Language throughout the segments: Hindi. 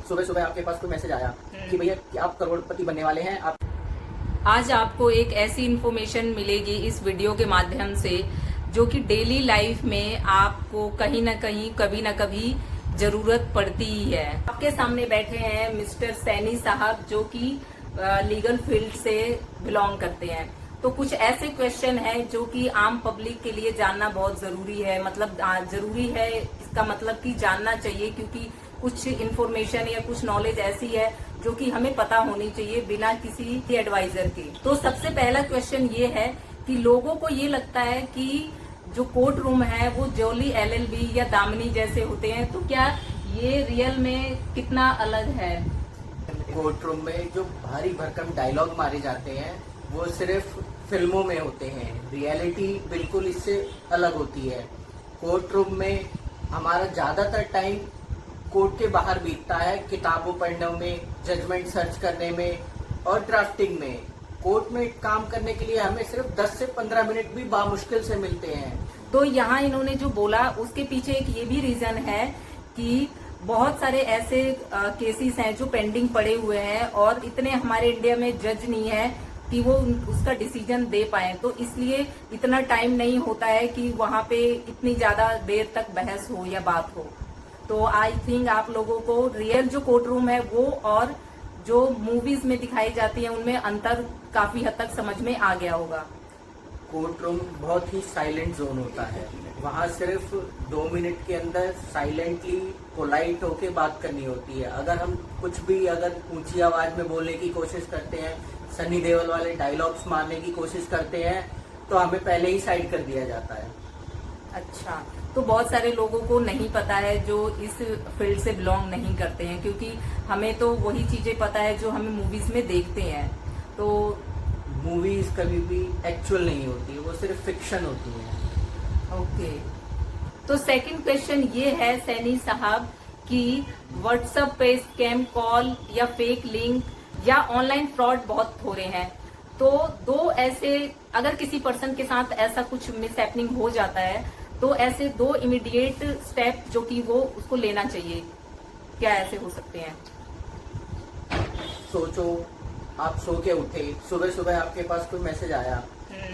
सुबह सुबह आपके पास कोई मैसेज आया कि भैया कि आप करोड़पति बनने वाले हैं। आप आज आपको एक ऐसी इन्फॉर्मेशन मिलेगी इस वीडियो के माध्यम से जो कि डेली लाइफ में आपको कहीं ना कहीं कभी ना कभी जरूरत पड़ती ही है। आपके सामने बैठे हैं मिस्टर सैनी साहब जो कि लीगल फील्ड से बिलोंग करते हैं। तो कुछ ऐसे क्वेश्चन हैं जो कि आम पब्लिक के लिए जानना बहुत जरूरी है। मतलब जरूरी है इसका मतलब कि जानना चाहिए, क्योंकि कुछ इन्फॉर्मेशन या कुछ नॉलेज ऐसी है जो कि हमें पता होनी चाहिए बिना किसी एडवाइजर के। तो सबसे पहला क्वेश्चन ये है कि लोगों को ये लगता है कि जो कोर्ट रूम है वो जोली एलएलबी या दामिनी जैसे होते हैं, तो क्या ये रियल में कितना अलग है? कोर्ट रूम में जो भारी भरकम डायलॉग मारे जाते हैं वो सिर्फ फिल्मों में होते हैं, रियलिटी बिल्कुल इससे अलग होती है। कोर्ट रूम में हमारा ज्यादातर टाइम कोर्ट के बाहर बीतता है, किताबों पढ़ने में, जजमेंट सर्च करने में और ड्राफ्टिंग में। कोर्ट में काम करने के लिए हमें सिर्फ 10 से 15 मिनट भी बामुश्किल से मिलते हैं। तो यहाँ इन्होंने जो बोला उसके पीछे एक ये भी रीजन है कि बहुत सारे ऐसे केसेस हैं जो पेंडिंग पड़े हुए हैं और इतने हमारे इंडिया में जज नहीं है कि वो उसका डिसीजन दे पाए। तो इसलिए इतना टाइम नहीं होता है कि वहाँ पे इतनी ज्यादा देर तक बहस हो या बात हो। तो आई थिंक आप लोगों को रियल जो कोर्ट रूम है वो और जो मूवीज में दिखाई जाती है उनमें अंतर काफी हद तक समझ में आ गया होगा। कोर्ट रूम बहुत ही साइलेंट जोन होता है। वहाँ सिर्फ 2 मिनट के अंदर साइलेंटली पोलाइट होके बात करनी होती है। अगर हम कुछ भी ऊंची आवाज में बोलने की कोशिश करते हैं, सनी देओल वाले डायलॉग्स मारने की कोशिश करते हैं, तो हमें पहले ही साइड कर दिया जाता है। अच्छा, तो बहुत सारे लोगों को नहीं पता है जो इस फील्ड से बिलोंग नहीं करते हैं, क्योंकि हमें तो वही चीजें पता है जो हमें मूवीज में देखते हैं। तो मूवीज कभी भी एक्चुअल नहीं होती है, वो सिर्फ फिक्शन होती है। ओके, तो सेकंड क्वेश्चन ये है सैनी साहब कि व्हाट्सएप पे स्कैम कॉल या फेक लिंक या ऑनलाइन फ्रॉड बहुत हो रहे हैं। तो दो ऐसे, अगर किसी पर्सन के साथ ऐसा कुछ मिसहैपनिंग हो जाता है तो ऐसे 2 इमीडिएट स्टेप जो कि वो उसको लेना चाहिए, क्या ऐसे हो सकते हैं? सोचो, आप सो के उठे, सुबह सुबह आपके पास कोई मैसेज आया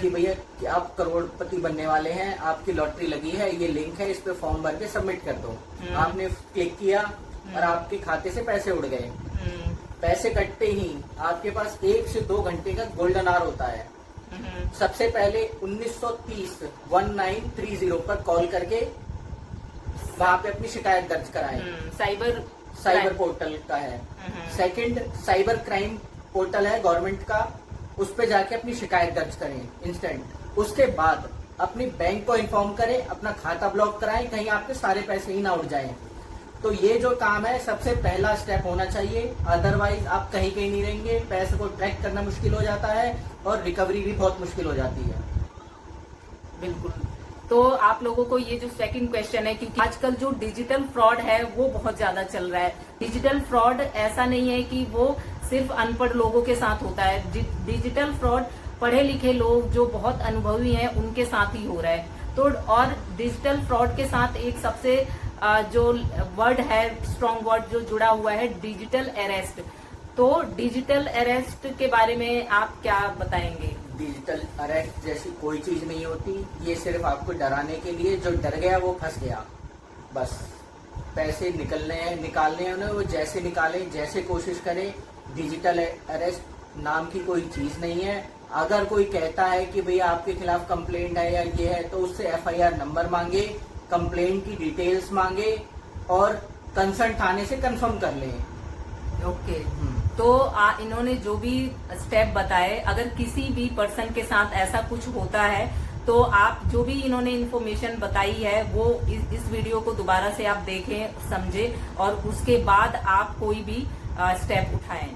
कि भैया कि आप करोड़पति बनने वाले हैं, आपकी लॉटरी लगी है, ये लिंक है, इस पे फॉर्म भर के सबमिट कर दो। आपने क्लिक किया और आपके खाते से पैसे उड़ गए। पैसे कटते ही आपके पास 1 से 2 घंटे का गोल्डन आवर होता है। सबसे पहले 1930 पर कॉल करके वहाँ पे अपनी शिकायत दर्ज कराएं। साइबर पोर्टल का है। सेकंड, साइबर क्राइम पोर्टल है गवर्नमेंट का, उस पे जाके अपनी शिकायत दर्ज करें इंस्टेंट। उसके बाद अपनी बैंक को इन्फॉर्म करें, अपना खाता ब्लॉक कराएं, कहीं आपके सारे पैसे ही ना उड़ जाएं। तो ये जो काम है सबसे पहला स्टेप होना चाहिए, अदरवाइज आप कहीं कहीं नहीं रहेंगे, पैसे को ट्रैक करना मुश्किल हो जाता है और रिकवरी भी बहुत मुश्किल हो जाती है। बिल्कुल। तो आप लोगों को ये जो सेकंड क्वेश्चन है, क्योंकि आजकल जो डिजिटल फ्रॉड है वो बहुत ज्यादा चल रहा है। डिजिटल फ्रॉड ऐसा नहीं है कि वो सिर्फ अनपढ़ लोगों के साथ होता है। डिजिटल फ्रॉड पढ़े लिखे लोग जो बहुत अनुभवी हैं उनके साथ ही हो रहा है। तो और डिजिटल फ्रॉड के साथ एक सबसे जो वर्ड है, स्ट्रॉन्ग वर्ड जो जुड़ा हुआ है, डिजिटल अरेस्ट। तो डिजिटल अरेस्ट के बारे में आप क्या बताएंगे? डिजिटल अरेस्ट जैसी कोई चीज नहीं होती, ये सिर्फ आपको डराने के लिए, जो डर गया वो फंस गया। बस पैसे निकालने हैं उन्हें, वो जैसे निकालें, जैसे कोशिश करें। डिजिटल अरेस्ट नाम की कोई चीज नहीं है। अगर कोई कहता है कि भैया आपके खिलाफ कंप्लेंट है या ये है, तो उससे FIR नंबर मांगे, कंप्लेंट की डिटेल्स मांगे और कंसर्न थाने से कंफर्म कर लें। ओके। तो इन्होंने जो भी स्टेप बताए, अगर किसी भी पर्सन के साथ ऐसा कुछ होता है तो आप जो भी इन्होंने इन्फॉर्मेशन बताई है वो इस वीडियो को दोबारा से आप देखें, समझें और उसके बाद आप कोई भी स्टेप उठाएं।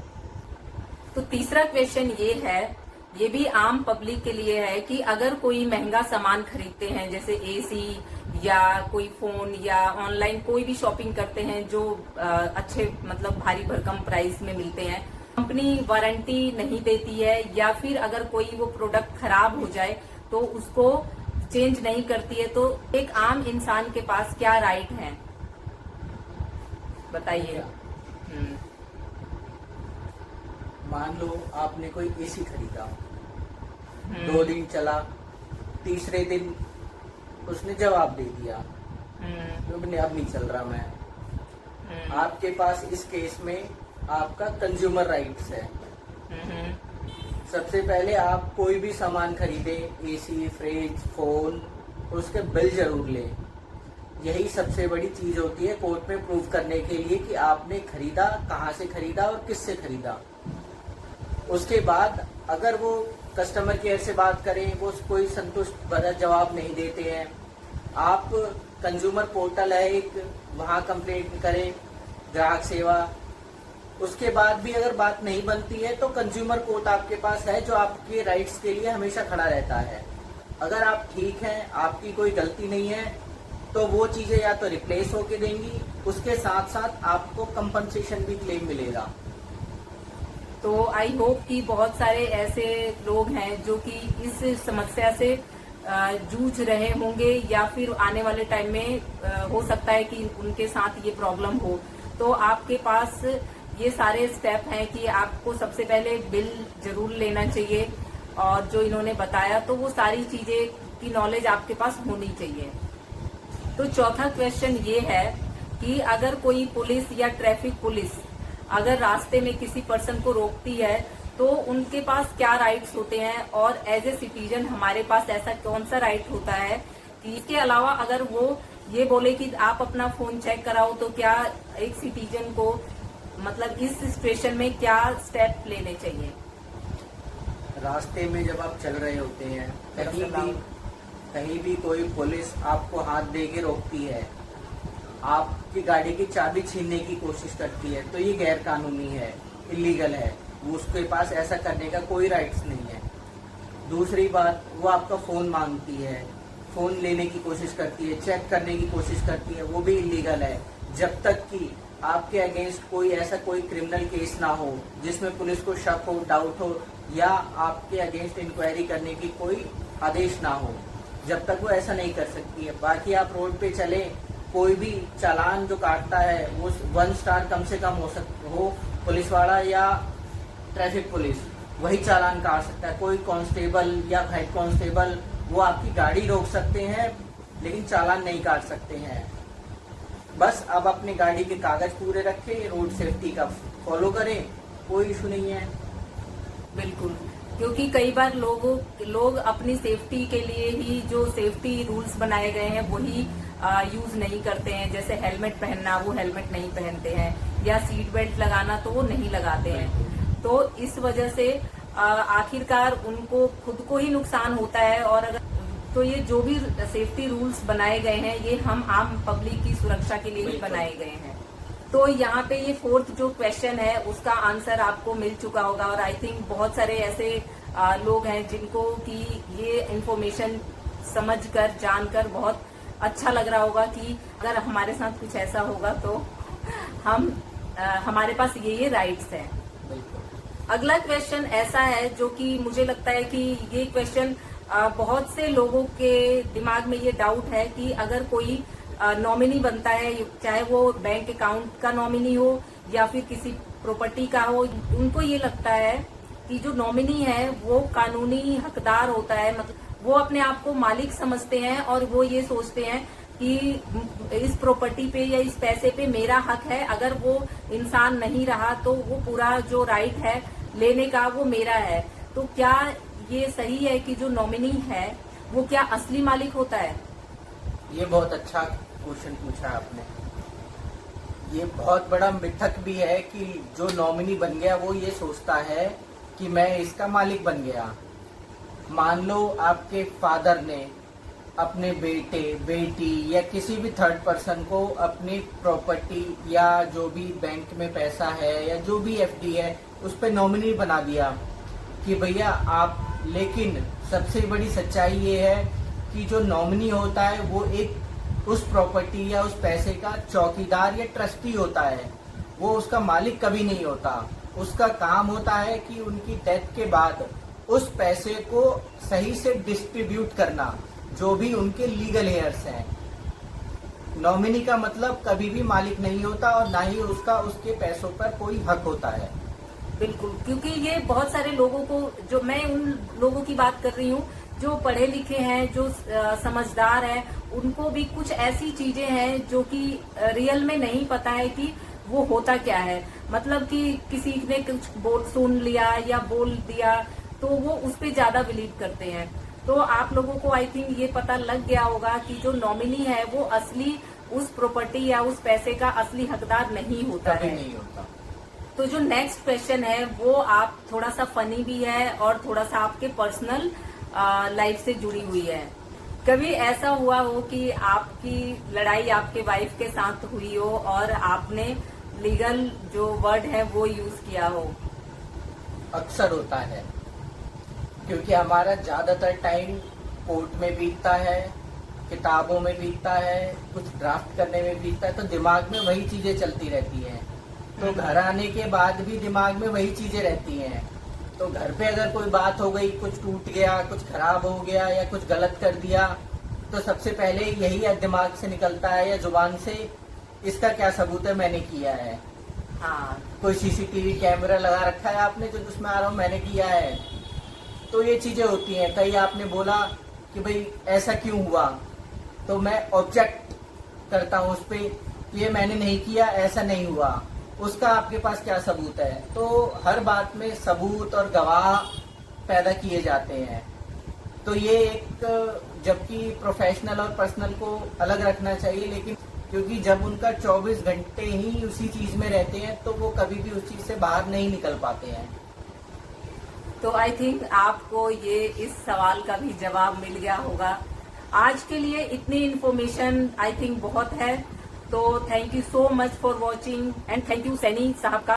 तो तीसरा क्वेश्चन ये है, ये भी आम पब्लिक के लिए है कि अगर कोई महंगा सामान खरीदते हैं जैसे AC या कोई फोन या ऑनलाइन कोई भी शॉपिंग करते हैं जो अच्छे मतलब भारी भरकम प्राइस में मिलते हैं, कंपनी वारंटी नहीं देती है या फिर अगर कोई वो प्रोडक्ट खराब हो जाए तो उसको चेंज नहीं करती है, तो एक आम इंसान के पास क्या राइट है, बताइए। मान लो आपने कोई एसी खरीदा, 2 दिन चला, तीसरे दिन उसने जवाब दे दिया अब नहीं चल रहा मैं। आपके पास इस केस में आपका कंज्यूमर राइट्स है। सबसे पहले आप कोई भी सामान खरीदे, एसी, फ्रिज, फोन, उसके बिल जरूर लें। यही सबसे बड़ी चीज होती है कोर्ट में प्रूव करने के लिए कि आपने खरीदा, कहाँ से खरीदा और किससे खरीदा। उसके बाद अगर वो कस्टमर केयर से बात करें, वो कोई संतुष्ट भरा जवाब नहीं देते हैं, आप कंज्यूमर पोर्टल है एक, वहाँ कंप्लेंट करें, ग्राहक सेवा। उसके बाद भी अगर बात नहीं बनती है तो कंज्यूमर कोर्ट आपके पास है जो आपके राइट्स के लिए हमेशा खड़ा रहता है। अगर आप ठीक हैं, आपकी कोई गलती नहीं है, तो वो चीजें या तो रिप्लेस होके देंगी, उसके साथ साथ आपको कंपनसेशन भी क्लेम मिलेगा। तो आई होप कि बहुत सारे ऐसे लोग हैं जो कि इस समस्या से जूझ रहे होंगे या फिर आने वाले टाइम में हो सकता है कि उनके साथ ये प्रॉब्लम हो। तो आपके पास ये सारे स्टेप हैं कि आपको सबसे पहले बिल जरूर लेना चाहिए, और जो इन्होंने बताया तो वो सारी चीजें की नॉलेज आपके पास होनी चाहिए। तो चौथा क्वेश्चन ये है कि अगर कोई पुलिस या ट्रैफिक पुलिस अगर रास्ते में किसी पर्सन को रोकती है तो उनके पास क्या राइट्स होते हैं, और एज ए सिटीजन हमारे पास ऐसा कौन सा राइट होता है कि इसके अलावा अगर वो ये बोले कि आप अपना फोन चेक कराओ, तो क्या एक सिटीजन को मतलब इस सिचुएशन में क्या स्टेप लेने चाहिए? रास्ते में जब आप चल रहे होते हैं, कहीं भी कोई पुलिस आपको हाथ दे के रोकती है, आपकी गाड़ी की चाबी छीनने की कोशिश करती है, तो ये गैर कानूनी है, इलीगल है। उसके पास ऐसा करने का कोई राइट्स नहीं है। दूसरी बात, वो आपका फोन मांगती है, फोन लेने की कोशिश करती है, चेक करने की कोशिश करती है, वो भी इलीगल है। जब तक कि आपके अगेंस्ट कोई ऐसा कोई क्रिमिनल केस ना हो जिसमें पुलिस को शक हो, डाउट हो, या आपके अगेंस्ट इंक्वायरी करने की कोई आदेश ना हो, जब तक वो ऐसा नहीं कर सकती है। बाकी आप रोड पे चले, कोई भी चालान जो काटता है वो 1 स्टार कम से कम हो पुलिस वाला या ट्रैफिक पुलिस, वही चालान काट सकता है। कोई कांस्टेबल या हेड कांस्टेबल वो आपकी गाड़ी रोक सकते हैं लेकिन चालान नहीं काट सकते हैं। बस अब अपनी गाड़ी के कागज पूरे रखें, रोड सेफ्टी का फॉलो करें, कोई इशू नहीं है। बिल्कुल, क्योंकि कई बार लोग अपनी सेफ्टी के लिए ही जो सेफ्टी रूल्स बनाए गए हैं वही यूज नहीं करते हैं। जैसे हेलमेट पहनना, वो हेलमेट नहीं पहनते हैं, या सीट बेल्ट लगाना तो वो नहीं लगाते हैं। तो इस वजह से आखिरकार उनको खुद को ही नुकसान होता है। और अगर तो ये जो भी सेफ्टी रूल्स बनाए गए हैं ये हम आम पब्लिक की सुरक्षा के लिए ही बनाए गए हैं। तो यहाँ पे ये 4th जो क्वेश्चन है उसका आंसर आपको मिल चुका होगा, और आई थिंक बहुत सारे ऐसे लोग हैं जिनको कि ये इन्फॉर्मेशन समझकर जानकर बहुत अच्छा लग रहा होगा कि अगर हमारे साथ कुछ ऐसा होगा तो हमारे पास ये राइट्स हैं। अगला क्वेश्चन ऐसा है जो कि मुझे लगता है कि ये क्वेश्चन बहुत से लोगों के दिमाग में ये डाउट है कि अगर कोई नॉमिनी बनता है, चाहे वो बैंक अकाउंट का नॉमिनी हो या फिर किसी प्रॉपर्टी का हो, उनको ये लगता है कि जो नॉमिनी है वो कानूनी हकदार होता है, मतलब वो अपने आप को मालिक समझते हैं और वो ये सोचते हैं कि इस प्रॉपर्टी पे या इस पैसे पे मेरा हक है। अगर वो इंसान नहीं रहा तो वो पूरा जो राइट है लेने का वो मेरा है। तो क्या ये सही है कि जो नॉमिनी है वो क्या असली मालिक होता है? ये बहुत अच्छा क्वेश्चन पूछा आपने। ये बहुत बड़ा मिथक भी है कि जो नॉमिनी बन गया वो ये सोचता है कि मैं इसका मालिक बन गया। मान लो आपके फादर ने अपने बेटे, बेटी या किसी भी थर्ड पर्सन को अपनी प्रॉपर्टी या जो भी बैंक में पैसा है या जो भी एफडी है उस पर नॉमिनी बना दिया कि भैया आप। लेकिन सबसे बड़ी सच्चाई ये है कि जो नॉमिनी होता है वो एक उस प्रॉपर्टी या उस पैसे का चौकीदार या ट्रस्टी होता है, वो उसका मालिक कभी नहीं होता। उसका काम होता है कि उनकी डेथ के बाद उस पैसे को सही से डिस्ट्रीब्यूट करना, जो भी उनके लीगल हेयर्स हैं। नॉमिनी का मतलब कभी भी मालिक नहीं होता और ना ही उसका उसके पैसों पर कोई हक होता है। बिल्कुल, क्योंकि ये बहुत सारे लोगों को, जो मैं उन लोगों की बात कर रही हूँ जो पढ़े लिखे हैं, जो समझदार हैं, उनको भी कुछ ऐसी चीजें हैं जो कि रियल में नहीं पता है कि वो होता क्या है। मतलब कि किसी ने कुछ सुन लिया या बोल दिया तो वो उस पर ज्यादा बिलीव करते हैं। तो आप लोगों को आई थिंक ये पता लग गया होगा कि जो नॉमिनी है वो असली उस प्रॉपर्टी या उस पैसे का असली हकदार नहीं होता है। नहीं होता। तो जो नेक्स्ट क्वेश्चन है वो आप थोड़ा सा फनी भी है और थोड़ा सा आपके पर्सनल लाइफ से जुड़ी हुई है। कभी ऐसा हुआ हो कि आपकी लड़ाई आपके वाइफ के साथ हुई हो और आपने लीगल जो वर्ड है वो यूज किया हो? अक्सर होता है, क्योंकि हमारा ज्यादातर टाइम कोर्ट में बीतता है, किताबों में बीतता है, कुछ ड्राफ्ट करने में बीतता है, तो दिमाग में वही चीजें चलती रहती हैं। तो घर आने के बाद भी दिमाग में वही चीजें रहती हैं। तो घर पे अगर कोई बात हो गई, कुछ टूट गया, कुछ खराब हो गया या कुछ गलत कर दिया, तो सबसे पहले यही दिमाग से निकलता है या जुबान से, इसका क्या सबूत है, मैंने किया है। हाँ, कोई सीसीटीवी कैमरा लगा रखा है आपने जो उसमें आ रहा हूँ मैंने किया है। तो ये चीजें होती हैं। कई आपने बोला कि भाई ऐसा क्यों हुआ, तो मैं ऑब्जेक्ट करता हूँ उस पर, ये मैंने नहीं किया, ऐसा नहीं हुआ, उसका आपके पास क्या सबूत है। तो हर बात में सबूत और गवाह पैदा किए जाते हैं। तो ये एक, जबकि प्रोफेशनल और पर्सनल को अलग रखना चाहिए, लेकिन क्योंकि जब उनका 24 घंटे ही उसी चीज में रहते हैं तो वो कभी भी उस चीज से बाहर नहीं निकल पाते हैं। तो आई थिंक आपको ये इस सवाल का भी जवाब मिल गया होगा। आज के लिए इतनी इन्फॉर्मेशन आई थिंक बहुत है। तो thank you so much for watching and thank you Saini साहब का